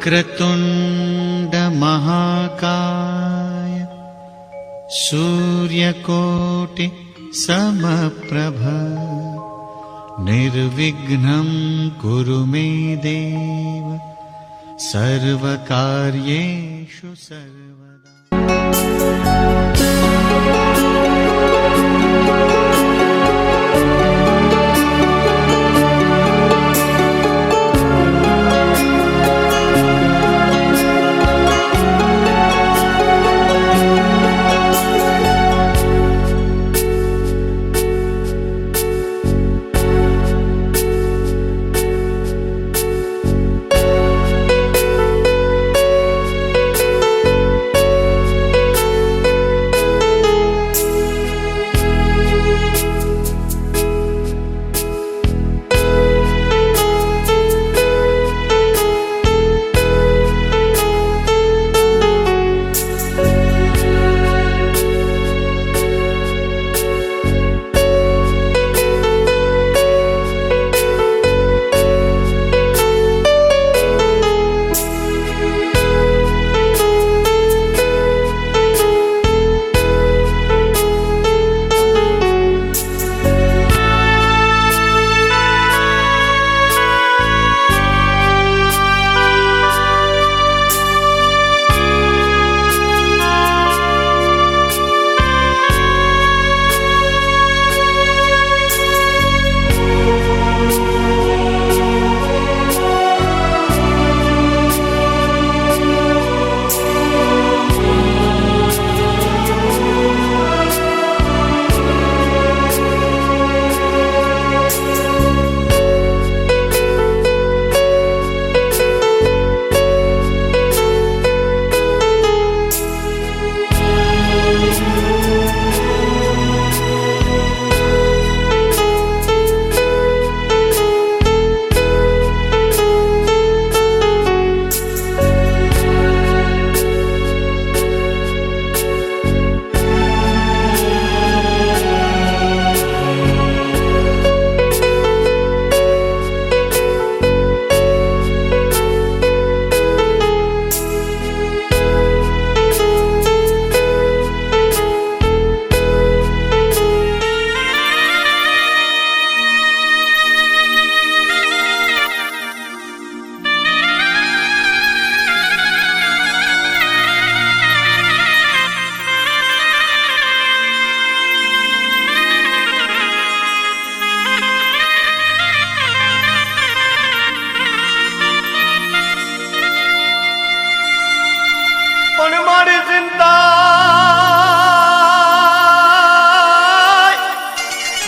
વક્રતુંડ મહાકાય સૂર્યકોટિ સમપ્રભ નિર્વિઘ્नं કુરુ મે દેવ સર્વકાર્યેષુ સર્વદા।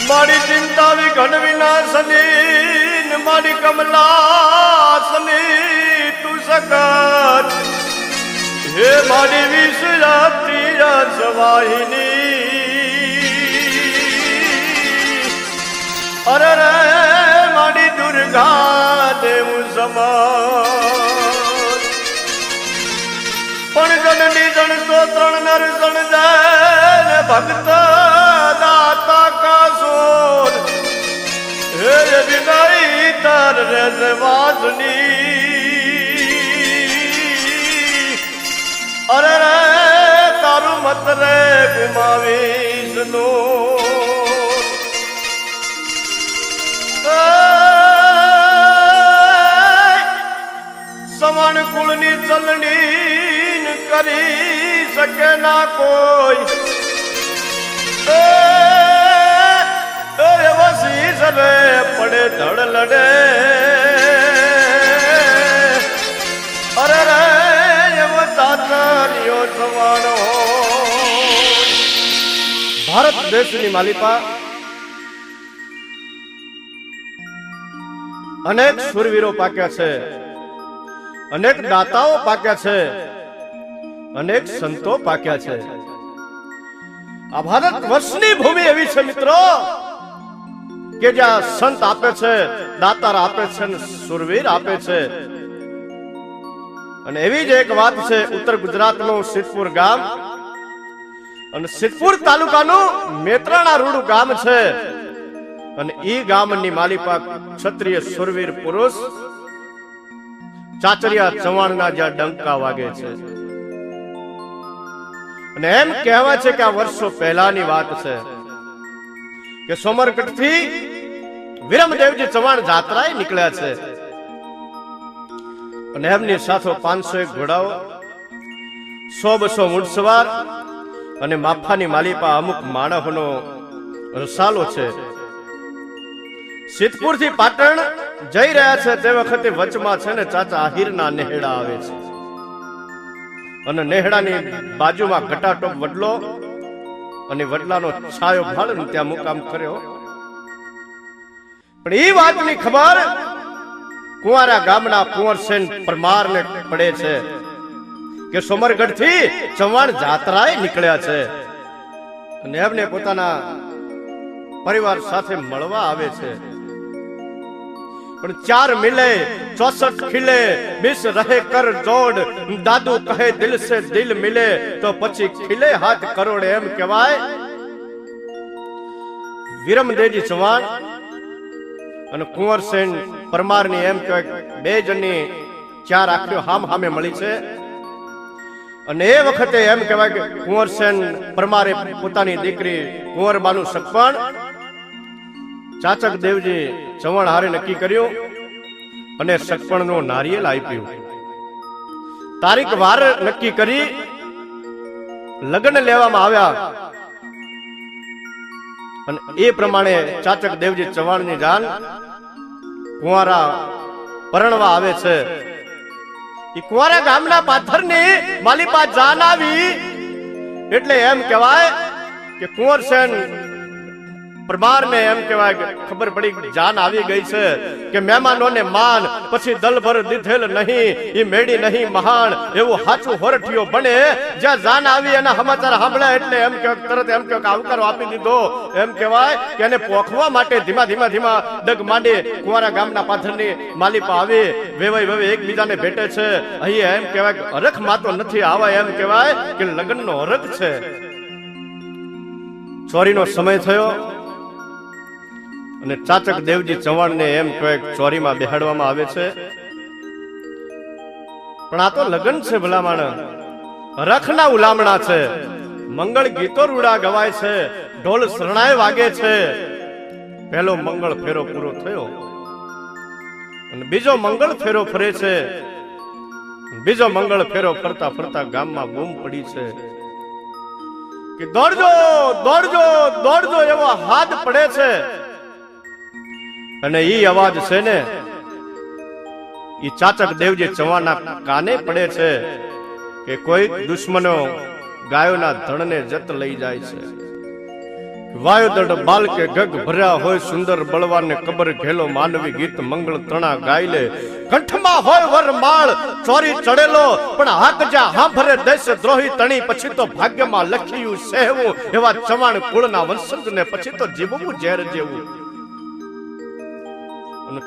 મારી ચિંતા વિઘન વિનાશની મારી કમલાસની તું સકત હે મારી વિશ્રાતી રસવાહિની અરે રે મારી દુર્ગા દેવ સમા પણ જનની જણ તો ત્રણ નર જણ જાય ભક્ત દાતા કા સોર હે વિનાઈ તાર રજવાસની અરે રે તારું મત રે ગુમાવીશ નો સમાન કુળની ચલણી કરી શકે ના કોઈ વસીસ રે પડે ધડ લડે અરે રે એવો તાતરીઓ થવાનો ભારત દેશની માલિકા અનેક શૂરવીરો પાક્યા છે, અનેક દાતાઓ પાક્યા છે, અનેક સંતો પાક્યા છે। આ ભારત વર્ષની ભૂમિ એવી છે મિત્રો કે જ્યાં સંત આપે છે, દાતાર આપે છે અને શૂરવીર આપે છે। અને એવી જ એક વાત છે ઉત્તર ગુજરાતનું સિદ્ધપુર ગામ અને સિદ્ધપુર તાલુકાનું મેત્રાણા રૂડું ગામ છે અને ઈ ગામની માલિકા ક્ષત્રિય શૂરવીર પુરુષ ચાચરિયા ચવાણના જ્યાં ડંકા વાગે છે. અને એમ કહેવાય છે કે આ વર્ષો પહેલાની વાત છે કે સોમરગઢથી વિરમદેવજી ચવાણ જાત્રાએ નીકળ્યા છે. અને એમની સાથે 501 ઘોડાઓ, 100-200 ઊંટસવાર અને માફાની માલિપા અમુક માણસોનો રસાલો છે. સિદ્ધપુરથી પાટણ જઈ રહ્યા છે તે વખતે વચમાં છે ને ચાચા આહિરના નેહડા આવે છે. અને નેહડાની બાજુમાં ઘટાટોપ વડલો અને વડલાનો છાયો ભાળીને ત્યાં મુકામ કર્યો. પણ એ વાતની ખબર કુંવારા ગામના કુંવરસેન પરમારને પડે છે કે સોમરગઢથી ચવાણ જાત્રાએ નીકળ્યા છે. અને એમને પોતાના પરિવાર સાથે મળવા આવે છે. પણ 4 મિલે 64 ખીલે 20 રહે કર જોડ, દાદુ કહે દિલ સે દિલ મિલે તો પછી ખીલે હાથ કરોડ. એમ કહેવાય વિરમદેવજી ચવાણ અને કુંવરસેન પરમારની એમ કહેવાય 2 જણની 4 આંખો હામ હામે મળી છે. અને એ વખતે એમ કહેવાય કે કુંવરસેન પરમારે પોતાની દીકરી કુંવરબાનું સગપણ ચાચક દેવજી ચવાણ હારે નક્કી કર્યું અને સગપણનું નારિયેલ આપ્યું. તારીખ વાર નક્કી કરી લગ્ન લેવામાં આવ્યા. અને એ પ્રમાણે ચાચક દેવજી ચવાણની જાન કુંવારા પરણવા આવે છે. એ કુંવારા ગામના પાથરની માલિપા જાન આવી એટલે એમ કહેવાય કે કુંવરસેન પરમારને એમ કહેવાય કે ખબર પડી જાન આવી ગઈ છે કે મહેમાનોને માન પછી દલભર દીધેલ નહીં એ મેડી નહીં મહાન, એવું હાચું હોરઠિયો બને. જ્યાં જાન આવી એના સમાચાર સાંભળ્યા એટલે એમ કે તરત એમ કે આવકારો આપી દીધો. એમ કહેવાય કે એને પોખવા માટે ધીમા ધીમા ડગ માંડી કુંવારા ગામના પાથરની માલિપા આવી વેવાઈ એકબીજાને ભેટે છે. અહીં એમ કહેવાય કે હરખ માતો નથી આવા, એમ કહેવાય કે લગ્નનો હરખ છે. ચોરીનો સમય થયો અને ચાચક દેવજી ચવાણને એમ કહેવાય ચોરીમાં બેહાડવામાં આવે છે. પણ આ તો લગ્ન છે ભલામણ, રખના ઉલામણા છે, મંગળ ગીતો રૂડા ગવાય છે, ઢોલ શરણાય વાગે છે. પહેલો મંગળ ફેરો પૂરો થયો અને બીજો મંગળ ફેરો ફરે છે. બીજો મંગળ ફેરો ફરતા ફરતા ગામમાં બૂમ પડી છે કે દોડજો દોડજો દોડજો એવો હાથ પડે છે. અને ઈ અવાજ છે ને ઈ ચાચક દેવજી ચવાણના કાને પડે છે કે કોઈ દુશ્મનો ગાયોના ધણને જત લઈ જાય છે. વાયુદડ બાલ કે ગગ ભર્યા હોય સુંદર બળવાને કબર ઘેલો માનવી ગીત મંગળ તણા ગાય લે. કંઠમાં હોય વરમાળ ચોરી ચડેલો પણ હાક જા હાંભરે દેશ દ્રોહી તણી પછી તો ભાગ્યમાં લખ્યું સહેવું એવા ચવાણ કુળના વંશજને પછી તો જીવવું ઝેર જેવું.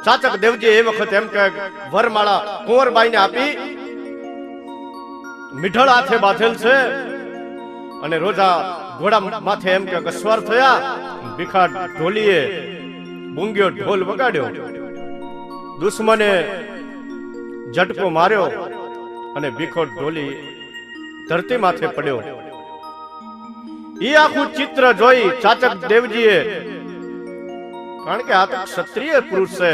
ચાચક દેવજી એ વખત એમ કે વરમાળા કુંવરબાઈને આપી મીઠળ હાથે બાંધેલ છે. અને રોજા ઘોડા માથે એમ કે અસવાર થયા. ભીખા ઢોલીએ બુંગ્યો ઢોલ વગાડ્યો. દુશ્મને ઝટકો માર્યો અને ભીખો ઢોલી ધરતી માથે પડ્યો. એ આખું ચિત્ર જોઈ ચાચક દેવજીએ, કારણ કે આ તો ક્ષત્રિય પુરુષ છે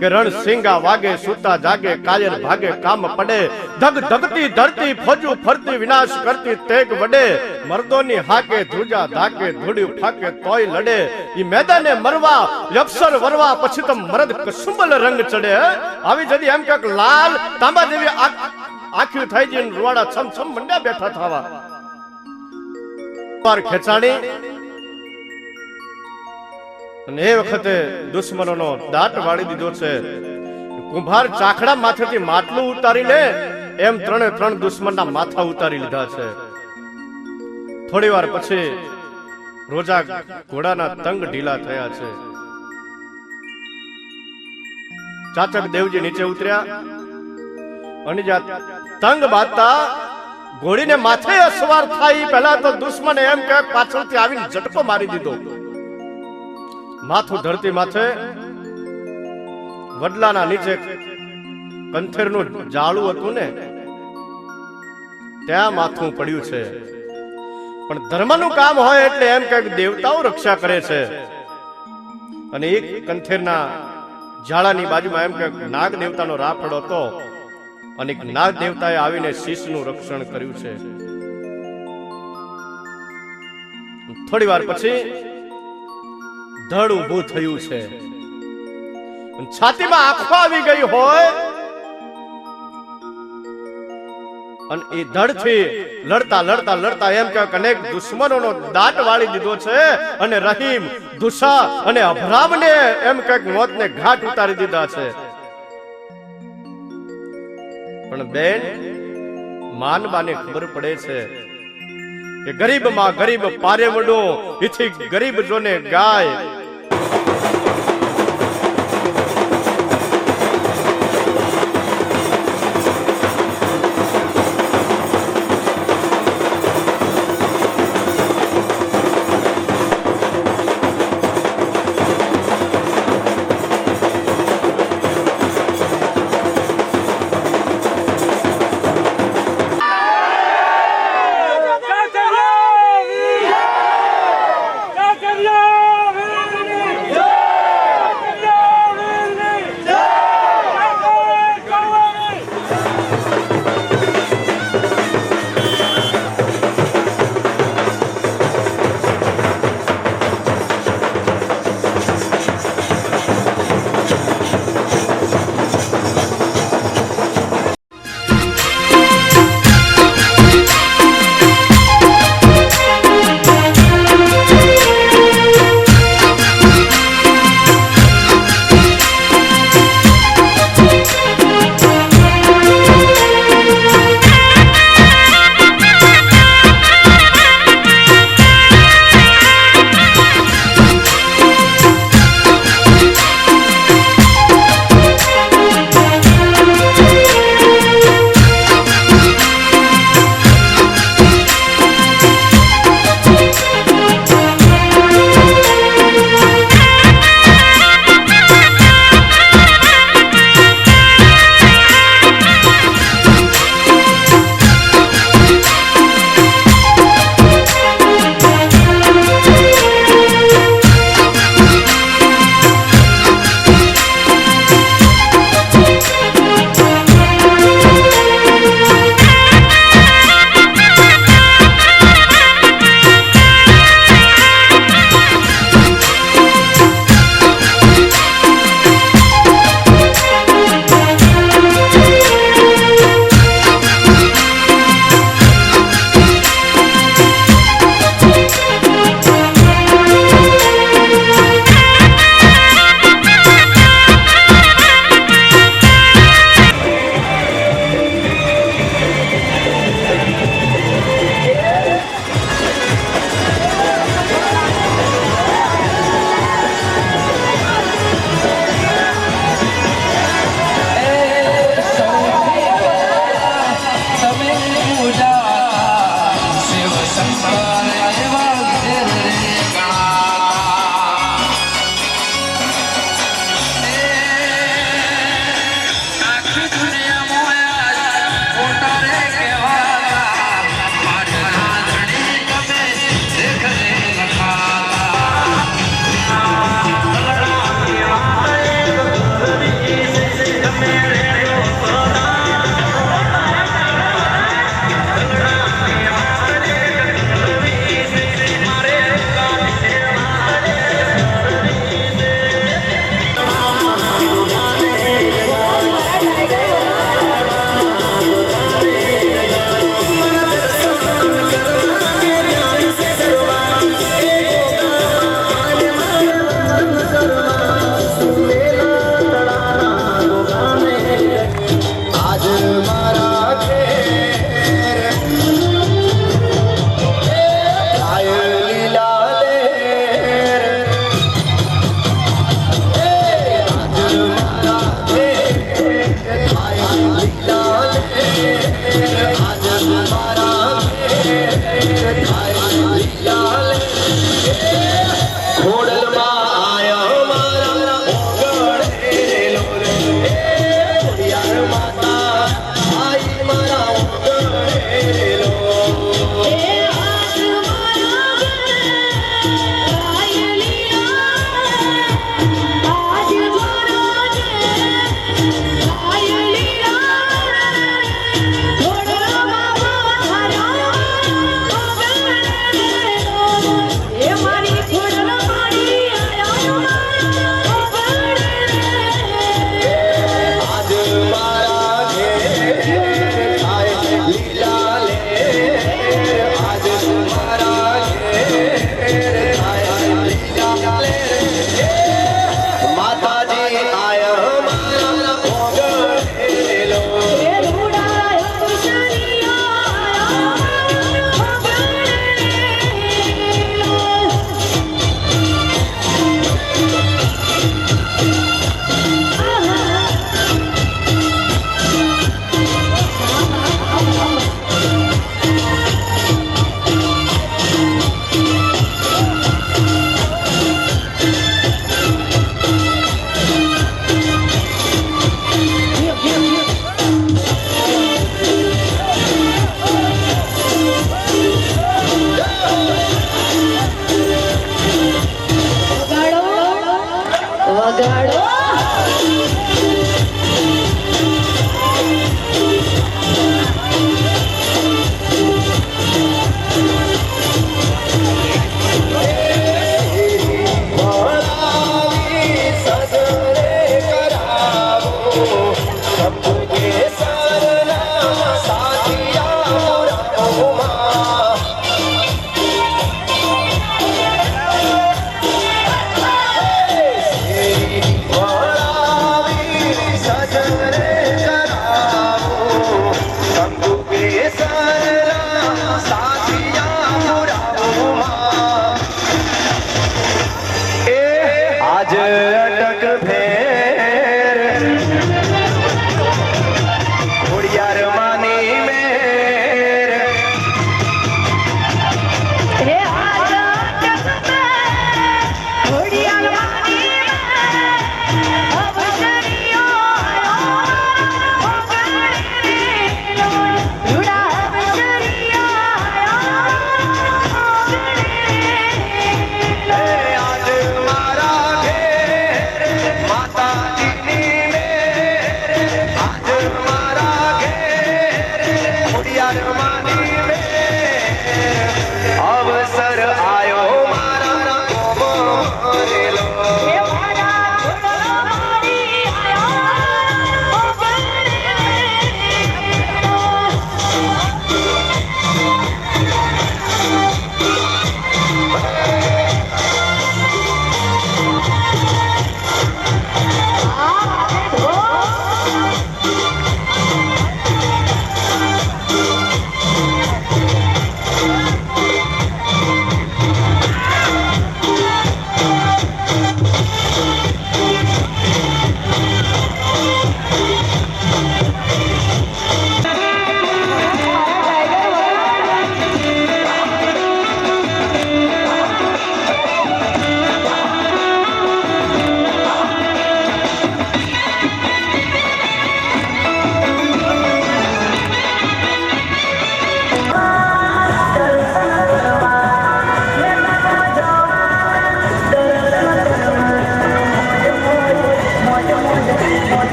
કે રણ સિંગા વાગે સુતા જાગે કાયર ભાગે કામ પડે, ધગ ધગતી ધરતી ફોજુ ફરતી વિનાશ કરતી તેગ વડે, મર્દોની હાકે ધ્રુજા ધાકે ધૂડ્યું ફાકે તોય લડે. ઈ મેદાને મરવા અક્ષર વરવા પછી તો મરદ કસુંબલ રંગ ચડે. આવી જદી એમ કે લાલ તાંબા જેવી આંખ્યું થઈ જઈને રૂવાડા છમ છમ મંડ્યા બેઠા થવા. પાર ખેંચાણી અને એ વખતે દુશ્મનોનો દાટ વાળી દીધો છે. કુંભાર ચાખડા માથેથી માટલું ઉતારી લે એમ 3 દુશ્મનના માથા ઉતારી લીધા છે. થોડી વાર પછી રોજા ઘોડાના તંગ ઢીલા થયા છે. ચાચક દેવજી નીચે ઉતર્યા અને તંગ બાંધતા ઘોડીને માથે અસવાર થાય પહેલા તો દુશ્મને એમ કે પાછળથી આવીને ઝટકો મારી દીધો. માથું ધરતી માથે વડલાના નીચે કંથેરનું જાળું હતું ને ત્યાં માથું પડ્યું છે. પણ ધર્મનું કામ હોય એટલે એમ કે દેવતાઓ રક્ષા કરે છે. અને એક કંથેરના ઝાડાની બાજુમાં એમ કે નાગ દેવતાનો રાફડો હતો અને એક નાગ દેવતાએ આવીને શીશનું રક્ષણ કર્યું છે. થોડી વાર પછી ધડ ઊભું થયું છે. છાતીમાં આંખો આવી ગઈ હોય અને એ ધડથી લડતા લડતા લડતા એમ કે અનેક દુશ્મનોનો દાટ વાળી દીધો છે અને રહીમ, દુસા અને અભરામને એમ કે મોતને ઘાટ ઉતારી દીધા છે. પણ બેન, માનબાને ખબર પડે છે કે ગરીબમાં ગરીબ પારેવડો એથી ગરીબ જોને ગાય. વગાડો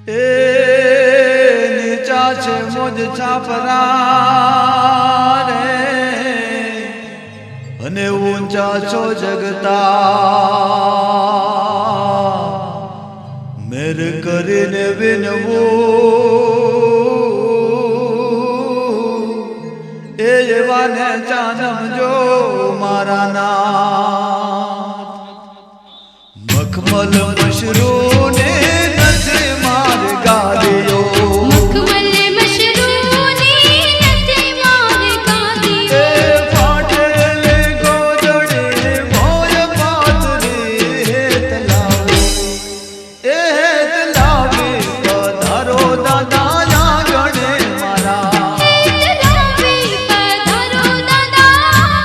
એ નીચા છે મોજ છાપરા રે અને ઊંચા છો જગતા મેર કરીને વિનવું એ એવાને જાનમ જો મારા નાથ મખમલ મશરૂ ને નથી માર ગાદીઓ મખમલ મશરૂની નથી માર ગાદીઓ એ ફાટેલે ગોદડે મોજ પાતરી હેત લાવે પધારો દાદા ગણે મારા હેત લાવી પધારો દાદા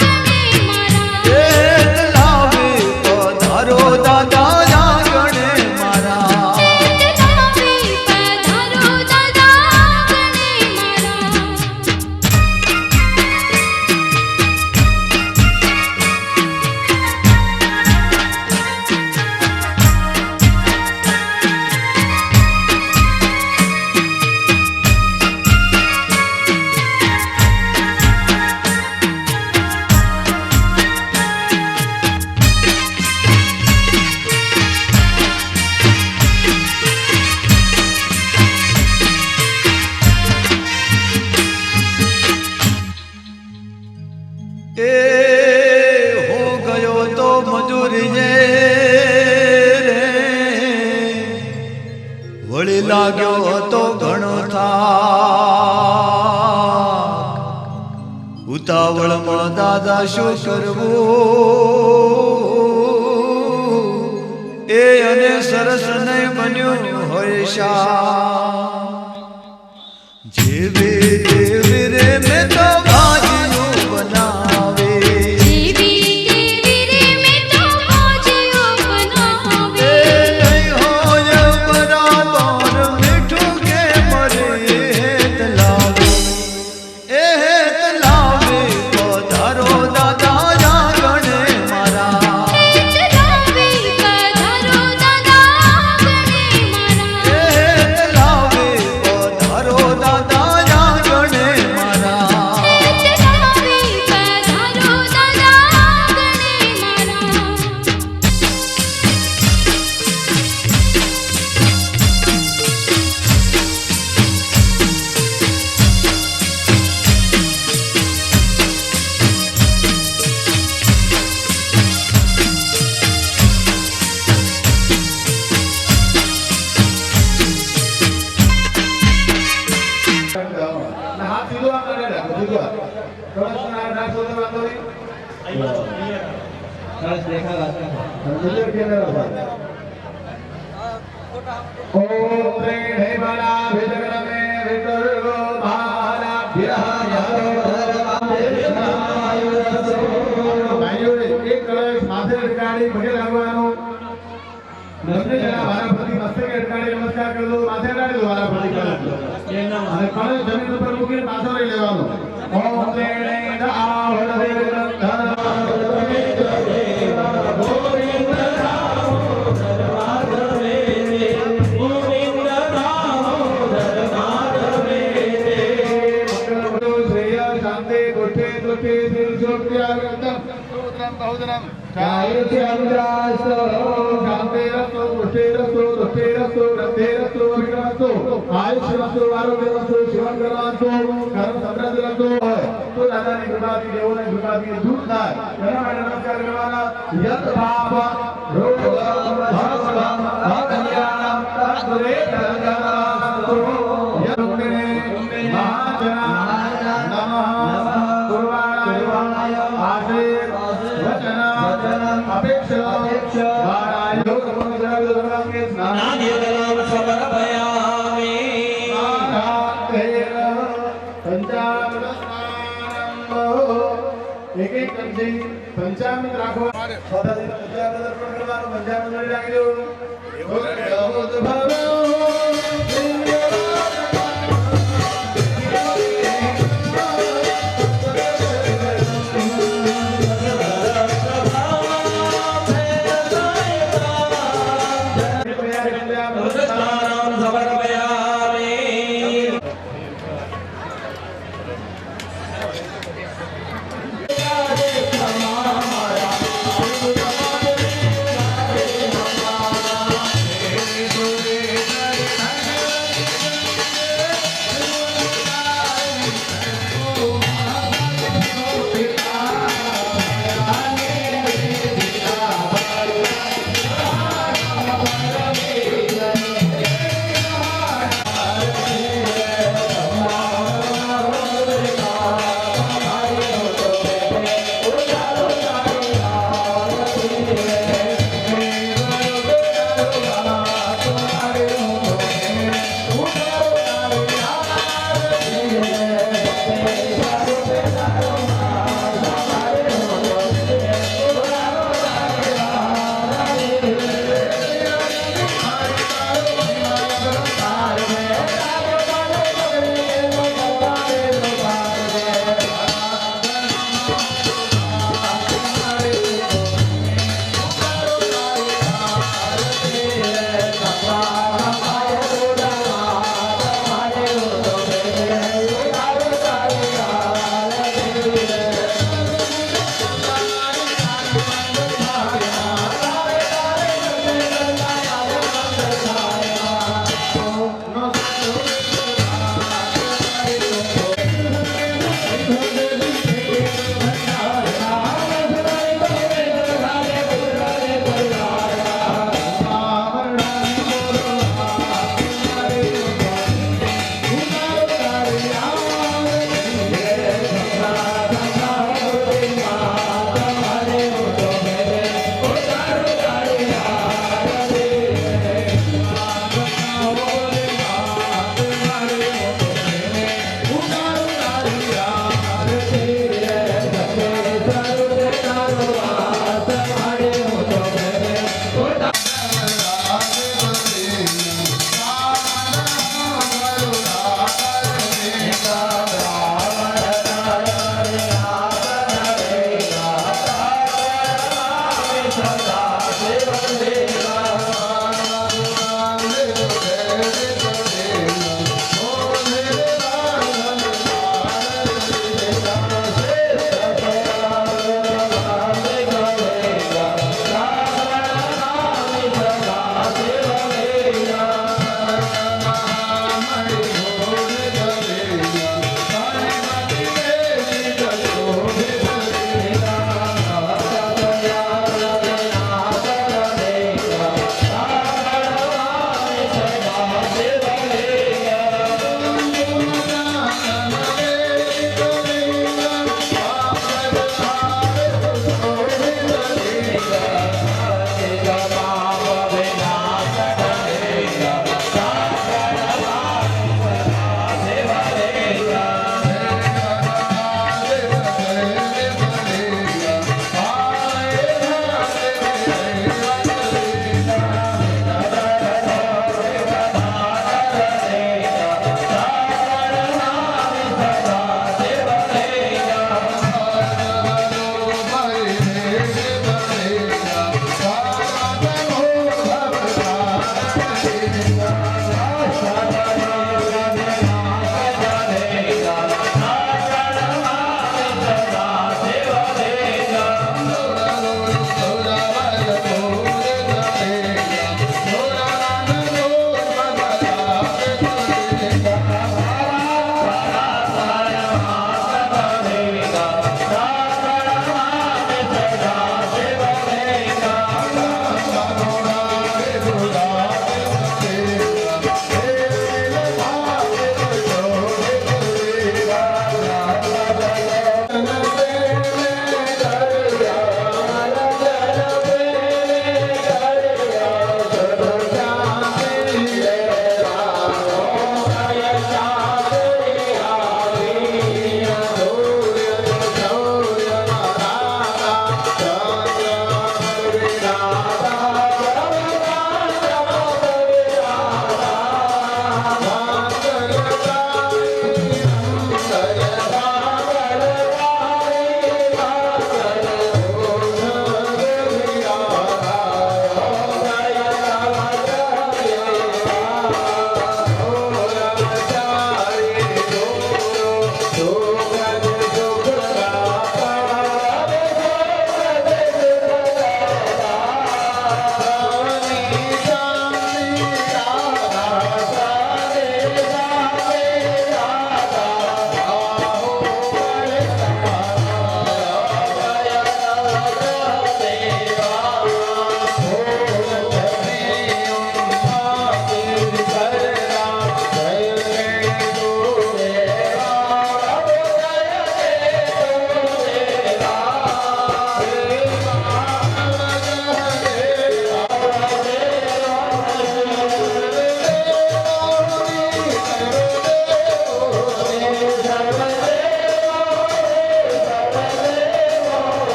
ગણે મારા હેત લાવી પધારો દાદા ગણે મારા હેત લાવી પધારો દાદા ગણે મારા એ હો ગયો તો મજૂરીએ રે વળી લાગ્યો હતો ઘણો થાક ઉતાવળમાં દાદા શું કરવું એ અને સરસ નહીં બન્યું હોય શા જેવી દેવી રે મેં તો ભાજીઓ બનાવી દેવી દેવી રે મેં તો ભાજીઓ બનાવી એ નહીં હોય બરાબર મીઠું કે મરે હેત લાવે એ હેત લાવે પધારો દાદા ગણે મારા હેત લાવી પધારો દાદા ગણે મારા હેત લાવે પધારો દાદા ગણે મારા હેત લાવી પધારો દાદા ગણે મારા હાથ સીધો આ કરે સીધો થોડા ના રાખો તો વાંધો નહીં સરસ દેખાવા બીજો કેમેરો ઓમ ત્રેણે બલા ભેજગરમે વિદર્ગો મહારા વિરહાયો ભાઈઓ એક કળશ માથે અટકાડી પગે લાગવાનું બંને જણા વારાફરતી મસ્તકે અટકાડી નમસ્કાર કરી દો માથે અડાડી દો વારાફરતી કરી અને કળશ જમીન ઉપર મૂકીને પાછો લઈ લેવાનો ઓમ ત્રેણે શાંતિ ગોઠે દોઠે દિલ જોગ્યાગતમ સૂત્રમ બહુદરમ શાંતિ રસ્તો ગોઠે રસ્તો દોઠે રસ્તો રથે રસ્તો વિઘ્નસ્તો આયુષ રસ્તો આરોગ્ય રસ્તો જીવન કરવાસ્તો કર્મ સમૃદ્ધ રસ્તો હોય તો દાદાની કૃપાથી દેવોની કૃપાથી દૂર થાય એના માટે નમસ્કાર કરવાના યત પાપ રોગ ભવસમ અકલ્યાણમ તત્રે તરંગનાસ્તો યત્ને મહાજના નમઃ પૂર્વાણાય આશીર વચન અપેક્ષા વારાય યોગમંગલંગે સ્નાન એક એક કંજી પંચામૃત રાખો પંચામૃત અર્પણ કરવાનું પંચામૃત લઈ રાખજો એવો ભવ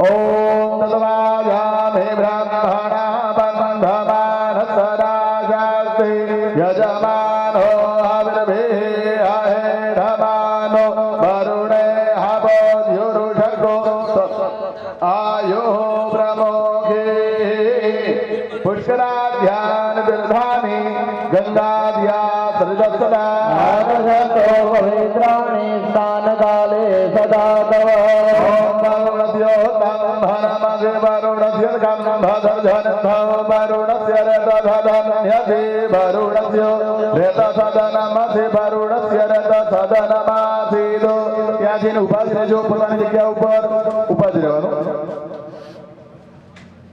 ओम तद्वाजामे ब्रह्मणा बन्धमान सदाजास्ति यजमानो हविर्भिर्हैधमानो वरुणे हवोद्युरुषको आयो प्रमोखे पुष्कराध्यान बिर्धानि गंगाद्या सृजत्सदा पवित्राणि स्नानकाले सदा तव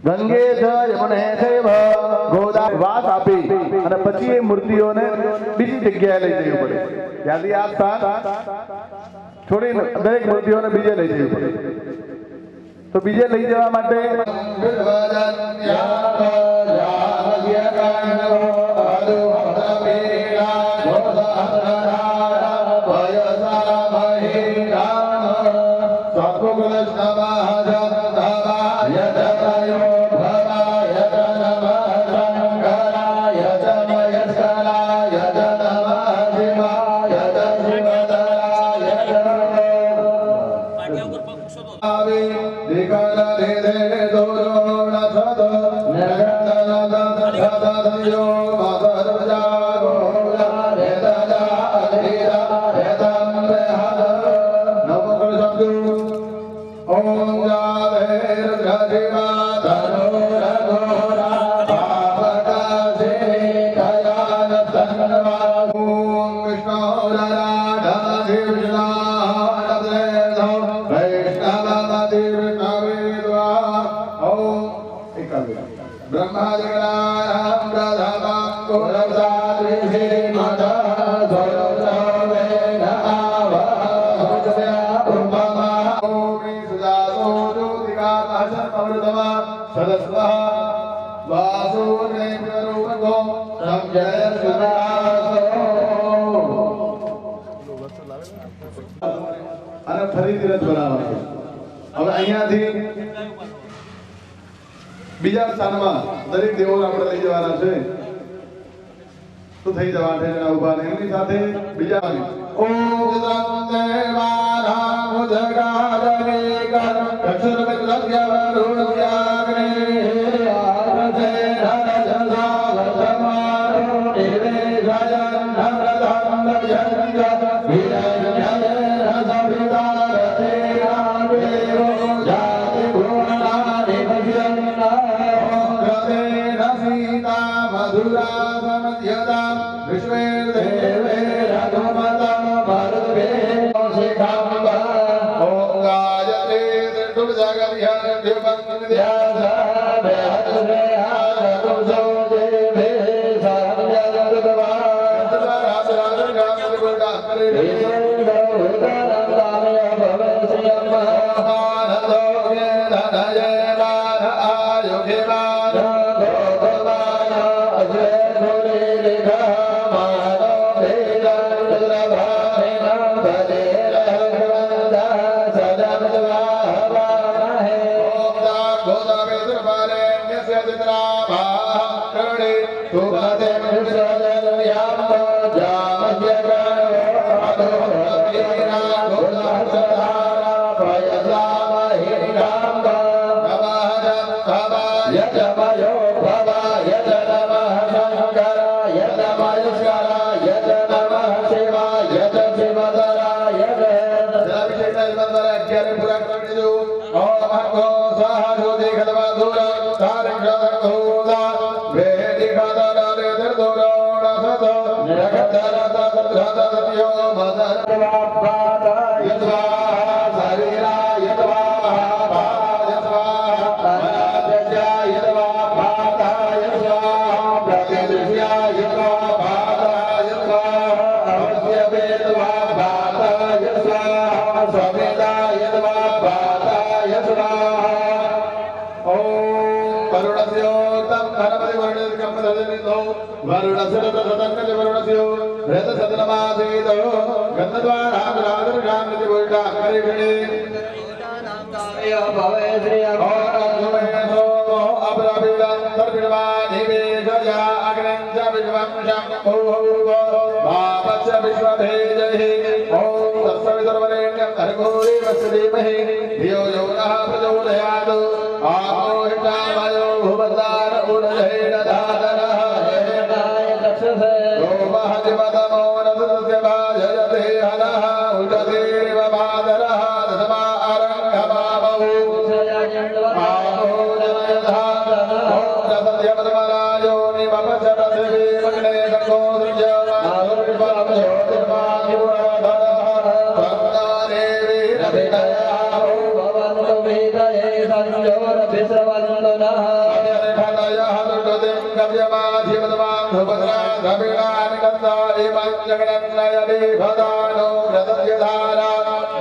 ગંગે યમુને ચૈવ ગોદા વાસ આપી અને પછી એ મૂર્તિઓને બીજી જગ્યાએ લઈ જવી પડે. ત્યાંથી આ સ્થાન છોડીને દરેક મૂર્તિઓને બીજે લઈ જવી પડે. તો બીજે લઈ જવા માટે અને ફરીથી રથ બનાવવાનો. હવે અહીંયાથી બીજા સ્થાનમાં દરેક દેવોને આપણે લઈ જવાના છે. તો થઈ જવા 8 જણા ઉભા ને એમની સાથે બીજા ઓમ દેવાના મુજગાદરે કર અક્ષર વિદ્યા વરુણ્યાગ્ને આરજે ધન જસાવતમારો દેવે જયન નમ્રધમ ભજંગ स्वमेधाय नमः पादाय स्वाहा ओम वरुणस्योक्तं गणपति वरुणस्कं ददनितो वरुणस्यतततङ्गज वरुणस्यो रथसदनमासीतो गन्धद्वारामरादर्शामृति बोल्टा करिषणे भवे श्री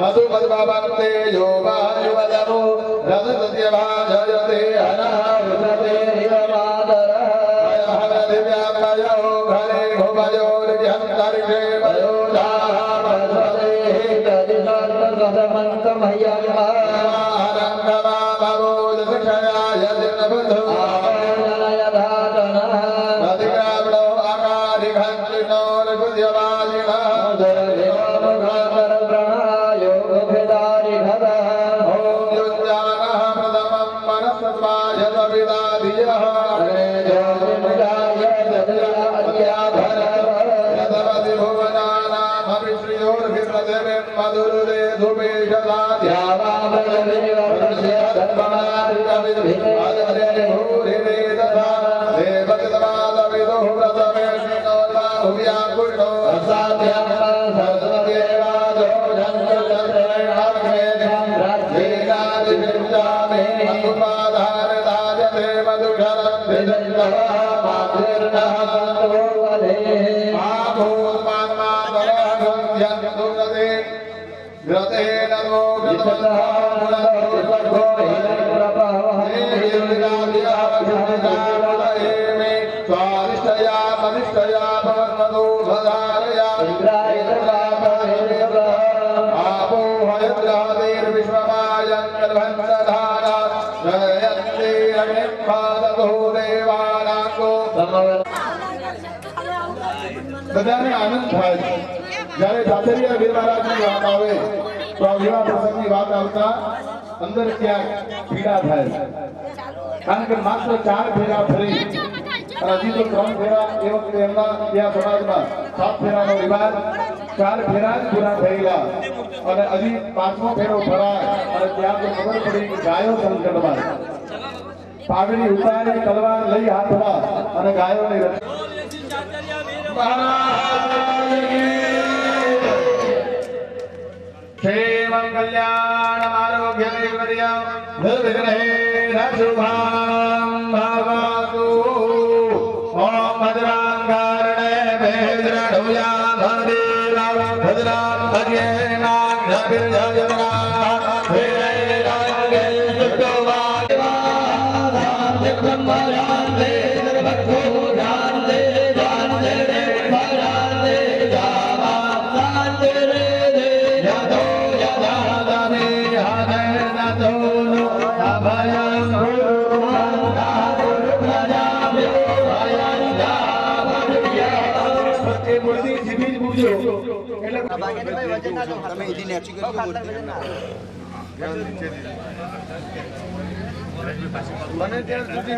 मधुमधुमते यो वायुवदमो रथस्य भाजयते अनावृते हिरमादरः दिव्यामयो घरे भुवयो निहन्तरिक्षे वयो धामसरे गदिशान्तमन्तमह्यमः आनन्दमामो दक्षयाय दिनबुधो आनयधातनः रतिकावणो आकारिघन्तिनो निकुद्यवाजिनः બધાને આનંદ થાય છે જ્યારે દાતરિયા વીર મહારાજની વાત આવે તો આ વિવાહ પ્રસંગની વાત આવતા અંદર ક્યાંક પીડા થાય કારણ કે માત્ર 4 ફેરા ફરી અને હજી તો 3 ફેરા એ વખતે એમના ત્યાં સમાજમાં 7 ફેરાનો રિવાજ 4 ફેરા જ પૂરા થયેલા અને હજી 5મો ફેરો ફરાય અને ત્યાં તો ખબર પડી કે ગાયો સંકટમાં પાઘડી ઉતારી તલવાર લઈ હાથમાં અને ગાયોની क्षेमं कल्याणम् आरोग्यैश्वर्यं निर्विघ्नेन शुभं भवतु ॐ भद्रां कारणे भद्रां भजेनाग्निर्जयजना તમે એથી નેચી કરી મને ત્યાં સુધી